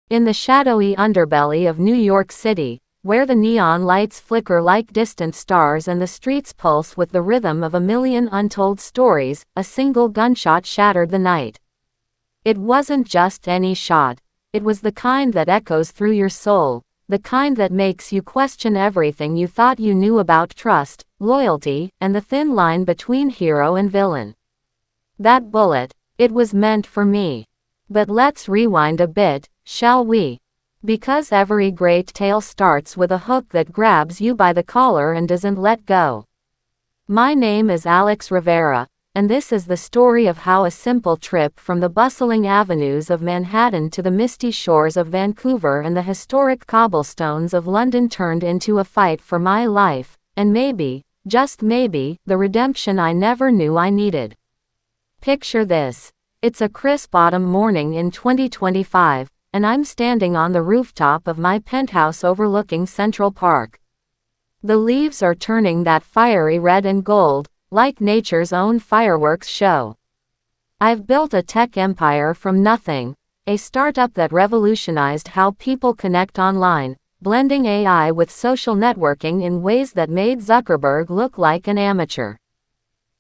In the shadowy underbelly of New York City, where the neon lights flicker like distant stars and the streets pulse with the rhythm of a million untold stories, a single gunshot shattered the night. It wasn't just any shot. It was the kind that echoes through your soul, the kind that makes you question everything you thought you knew about trust, loyalty, and the thin line between hero and villain. That bullet, it was meant for me. But let's rewind a bit, shall we? Because every great tale starts with a hook that grabs you by the collar and doesn't let go. My name is Alex Rivera, and this is the story of how a simple trip from the bustling avenues of Manhattan to the misty shores of Vancouver and the historic cobblestones of London turned into a fight for my life, and maybe, just maybe, the redemption I never knew I needed. Picture this. It's a crisp autumn morning in 2025, and I'm standing on the rooftop of my penthouse overlooking Central Park. The leaves are turning that fiery red and gold, like nature's own fireworks show. I've built a tech empire from nothing, a startup that revolutionized how people connect online, blending AI with social networking in ways that made Zuckerberg look like an amateur.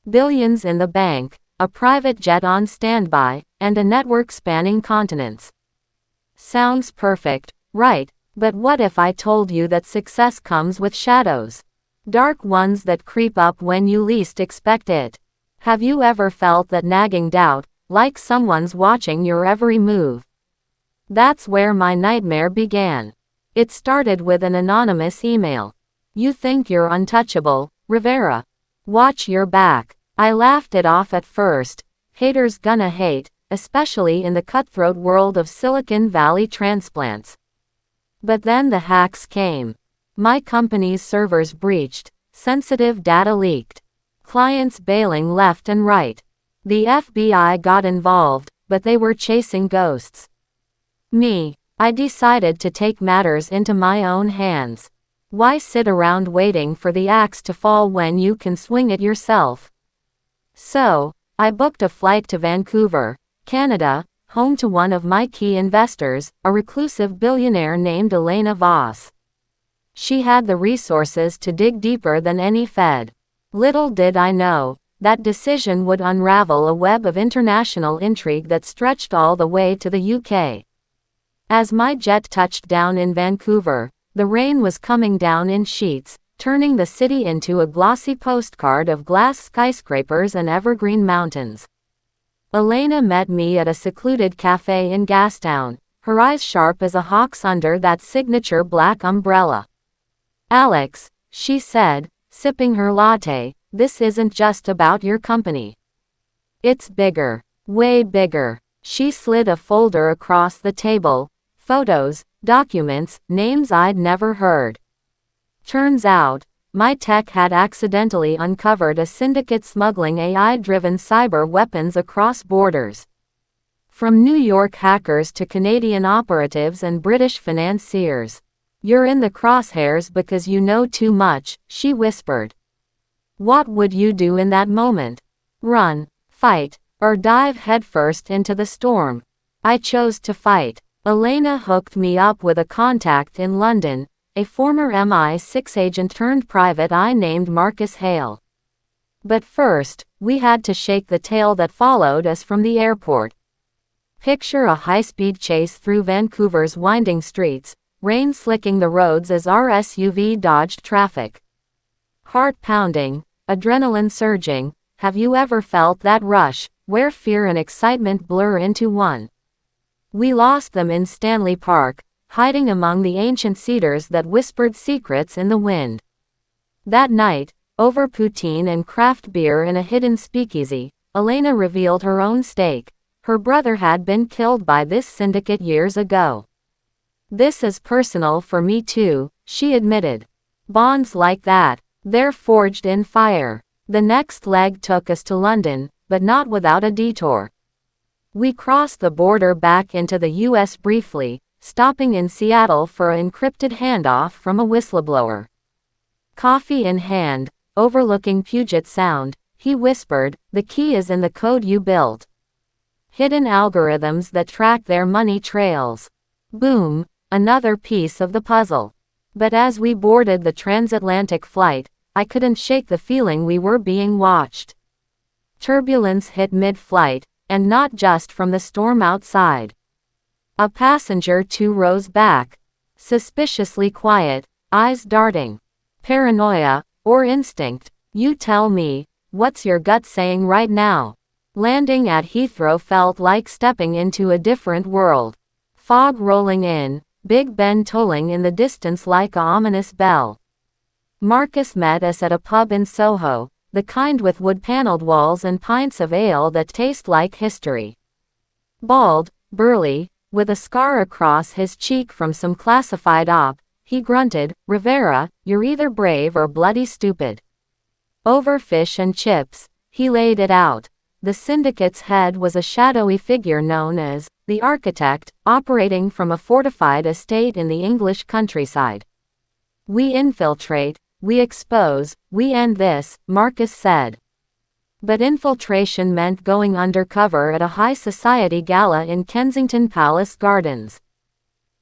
Billions in the bank, a private jet on standby, and a network spanning continents. Sounds perfect, right? But what if I told you that success comes with shadows? Dark ones that creep up when you least expect it. Have you ever felt that nagging doubt, like someone's watching your every move? That's where my nightmare began. It started with an anonymous email. "You think you're untouchable, Rivera. Watch your back." I laughed it off at first. Haters gonna hate, especially in the cutthroat world of Silicon Valley transplants. But then the hacks came. My company's servers breached, sensitive data leaked, clients bailing left and right. The FBI got involved, but they were chasing ghosts. Me, I decided to take matters into my own hands. Why sit around waiting for the axe to fall when you can swing it yourself? So, I booked a flight to Vancouver, Canada, home to one of my key investors, a reclusive billionaire named Elena Voss. She had the resources to dig deeper than any Fed. Little did I know, that decision would unravel a web of international intrigue that stretched all the way to the UK. As my jet touched down in Vancouver, the rain was coming down in sheets, turning the city into a glossy postcard of glass skyscrapers and evergreen mountains. Elena met me at a secluded cafe in Gastown, her eyes sharp as a hawk's under that signature black umbrella. "Alex," she said, sipping her latte, "this isn't just about your company. It's bigger. Way bigger." She slid a folder across the table. Photos, documents, names I'd never heard. Turns out, my tech had accidentally uncovered a syndicate smuggling AI-driven cyber weapons across borders. From New York hackers to Canadian operatives and British financiers. "You're in the crosshairs because you know too much," she whispered. What would you do in that moment? Run, fight, or dive headfirst into the storm? I chose to fight. Elena hooked me up with a contact in London, a former MI6 agent turned private eye named Marcus Hale. But first, we had to shake the tail that followed us from the airport. Picture a high-speed chase through Vancouver's winding streets, rain slicking the roads as our SUV dodged traffic. Heart pounding, adrenaline surging. Have you ever felt that rush, where fear and excitement blur into one? We lost them in Stanley Park, hiding among the ancient cedars that whispered secrets in the wind. That night, over poutine and craft beer in a hidden speakeasy, Elena revealed her own stake. Her brother had been killed by this syndicate years ago. "This is personal for me too," she admitted. "Bonds like that, they're forged in fire." The next leg took us to London, but not without a detour. We crossed the border back into the US briefly, stopping in Seattle for an encrypted handoff from a whistleblower. Coffee in hand, overlooking Puget Sound, he whispered, "The key is in the code you built. Hidden algorithms that track their money trails. Boom, another piece of the puzzle. But as we boarded the transatlantic flight, I couldn't shake the feeling we were being watched. Turbulence hit mid-flight, and not just from the storm outside. A passenger 2 rows back, suspiciously quiet, eyes darting. Paranoia, or instinct? You tell me, what's your gut saying right now? Landing at Heathrow felt like stepping into a different world. Fog rolling in, Big Ben tolling in the distance like a ominous bell. Marcus met us at a pub in Soho, the kind with wood-paneled walls and pints of ale that taste like history. Bald, burly, with a scar across his cheek from some classified op, he grunted, "Rivera, you're either brave or bloody stupid." Over fish and chips, he laid it out. The syndicate's head was a shadowy figure known as the architect, operating from a fortified estate in the English countryside. "We infiltrate, we expose, we end this," Marcus said. But infiltration meant going undercover at a high society gala in Kensington Palace Gardens.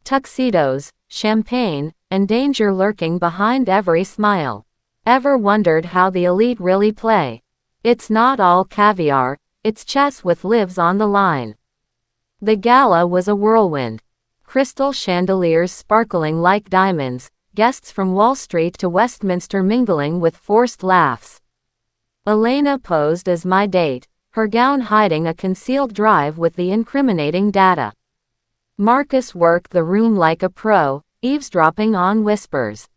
Tuxedos, champagne, and danger lurking behind every smile. Ever wondered how the elite really play? It's not all caviar, it's chess with lives on the line. The gala was a whirlwind. Crystal chandeliers sparkling like diamonds, guests from Wall Street to Westminster mingling with forced laughs. Elena posed as my date, her gown hiding a concealed drive with the incriminating data. Marcus worked the room like a pro, eavesdropping on whispers.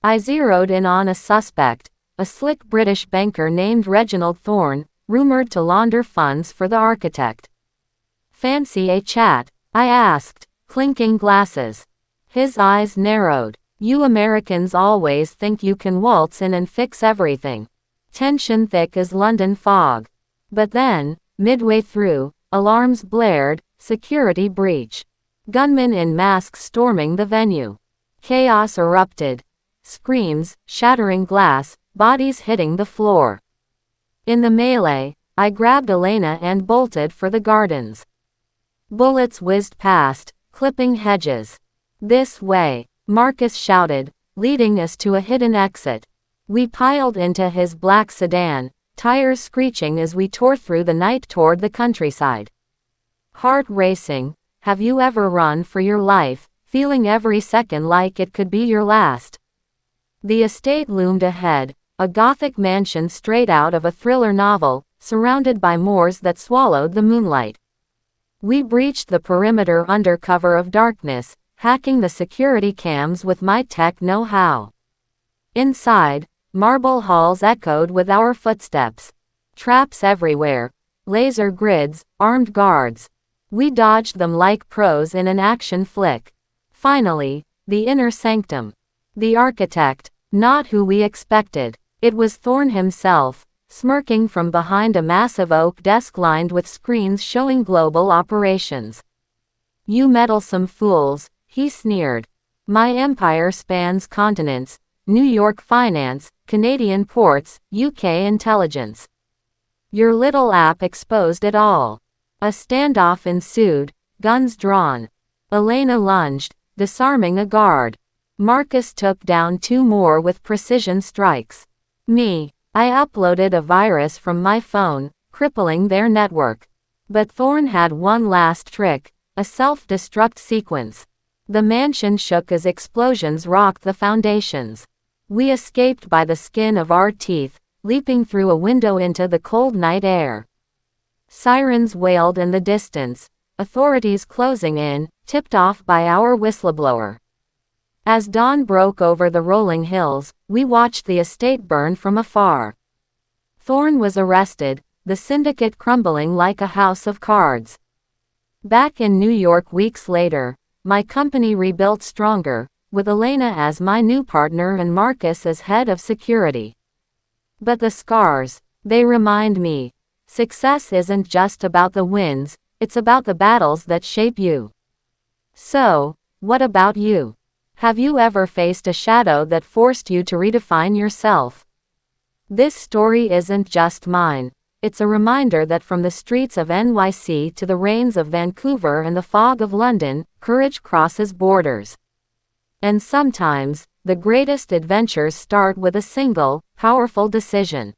I zeroed in on a suspect, a slick British banker named Reginald Thorne, rumored to launder funds for the architect. "Fancy a chat?" I asked, clinking glasses. His eyes narrowed. "You Americans always think you can waltz in and fix everything. Tension thick as London fog." But then, midway through, alarms blared, security breach. Gunmen in masks storming the venue. Chaos erupted. Screams, shattering glass, bodies hitting the floor. In the melee, I grabbed Elena and bolted for the gardens. Bullets whizzed past, clipping hedges. "This way," Marcus shouted, leading us to a hidden exit. We piled into his black sedan, tires screeching as we tore through the night toward the countryside. Heart racing. Have you ever run for your life, feeling every second like it could be your last? The estate loomed ahead, a Gothic mansion straight out of a thriller novel, surrounded by moors that swallowed the moonlight. We breached the perimeter under cover of darkness, hacking the security cams with my tech know-how. Inside, marble halls echoed with our footsteps. Traps everywhere. Laser grids, armed guards. We dodged them like pros in an action flick. Finally, the inner sanctum. The architect, not who we expected. It was Thorne himself, smirking from behind a massive oak desk lined with screens showing global operations. "You meddlesome fools," he sneered. "My empire spans continents, New York finance, Canadian ports, UK intelligence. Your little app exposed it all." A standoff ensued, guns drawn. Elena lunged, disarming a guard. Marcus took down 2 more with precision strikes. I uploaded a virus from my phone, crippling their network. But Thorne had one last trick, a self-destruct sequence. The mansion shook as explosions rocked the foundations. We escaped by the skin of our teeth, leaping through a window into the cold night air. Sirens wailed in the distance, authorities closing in, tipped off by our whistleblower. As dawn broke over the rolling hills, we watched the estate burn from afar. Thorne was arrested, the syndicate crumbling like a house of cards. Back in New York weeks later, my company rebuilt stronger, with Elena as my new partner and Marcus as head of security. But the scars, they remind me, success isn't just about the wins, it's about the battles that shape you. So, what about you? Have you ever faced a shadow that forced you to redefine yourself? This story isn't just mine. It's a reminder that from the streets of NYC to the rains of Vancouver and the fog of London, courage crosses borders. And sometimes, the greatest adventures start with a single, powerful decision.